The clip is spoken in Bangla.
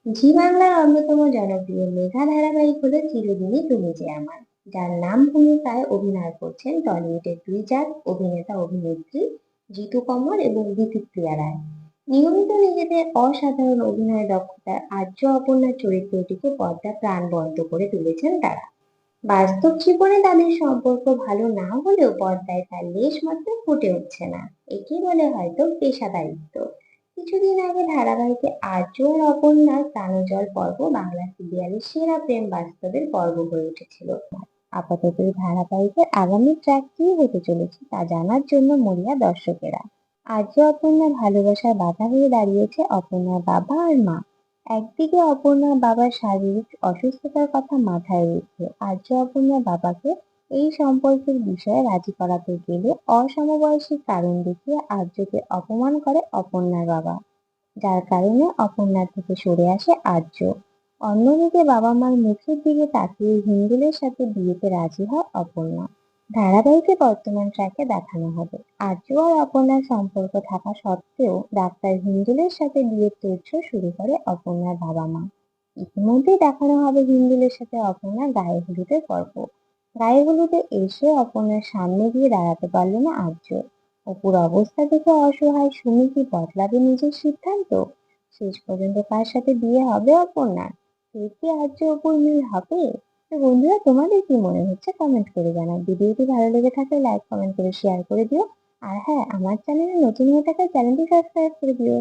জি বাংলার অন্যতম জনপ্রিয় মেঘা ধারাবাহিক হলো চিরদিনই তুমি যে আমার, যার নাম ভূমিকায় অভিনয় করছেন টলিউডের দুই জাত অভিনেতা অভিনেত্রী জিতু কমল এবং দিতিপ্রিয়া রায়। নিয়মিত নিজেদের অসাধারণ অভিনয় দক্ষতার আর্য অপর্ণার চরিত্রটিকে পর্দা প্রাণবন্ত করে তুলেছেন তারা। বাস্তব জীবনে তাদের সম্পর্ক ভালো না হলেও পর্দায় তার লেশ মাত্র ফুটে উঠছে না। একে বলে হয়তো পেশাদারিত্ব। কিছুদিন আগে ধারাবাহিকে আর্য আর অপর্ণার প্রাণোজল পর্ব বাংলা সিরিয়ালের সেরা প্রেম বাস্তবের পর্ব হয়ে উঠেছিল। আপাতত এই ধারাবাহিকের আগামী ট্র্যাক কি হতে চলেছে তা জানার জন্য মরিয়া দর্শকেরা। আর্য অপর্ণার ভালোবাসার বাধা হয়ে দাঁড়িয়েছে অপর্ণার বাবা আর মা। একদিকে অপর্ণার বাবার শারীরিক অসুস্থতার কথা মাথায় রেখে আর্য অপর্ণার বাবাকে এই সম্পর্কের বিষয়ে রাজি করাতে গেলে অসমবয়সী কারণ দেখিয়ে আর্যকে অপমান করে অপর্ণার বাবা, যার কারণে অপর্ণার থেকে সরে আসে আর্য। অন্যদিকে বাবা মার মুখের দিকে তাকিয়ে হিন্দুলের সাথে বিয়েতে রাজি হয় অপর্ণা। ধারাবাহিকে বর্তমান ট্র্যাকে দেখানো হবে আর্য আর অপর্ণার সম্পর্ক থাকা সত্ত্বেও ডাক্তার হিন্দুলের সাথে বিয়ের তোড়জোড় শুরু করে অপর্ণার বাবা মা। ইতিমধ্যেই দেখানো হবে হিন্দুলের সাথে অপর্ণার গায়ে হলুদের পর্ব। গায়ে হলুদে এসে অপর্ণার সামনে গিয়ে দাঁড়াতে পারল না আর্য। অপুর অবস্থা দেখে অসহায় সুমি কি বদলাবে নিজের সিদ্ধান্ত? শেষ পর্যন্ত কার সাথে বিয়ে হবে অপর্ণার? এর কি আর্য অপুর মিল হবে? তো বন্ধুরা, তোমাদের কি মনে হচ্ছে কমেন্ট করে জানাও। ভিডিওটি ভালো লেগে থাকলে লাইক কমেন্ট করে শেয়ার করে দিও। আর হ্যাঁ, আমার চ্যানেলে নতুন হয়ে থাকলে চ্যানেলটি সাবস্ক্রাইব করে দিও।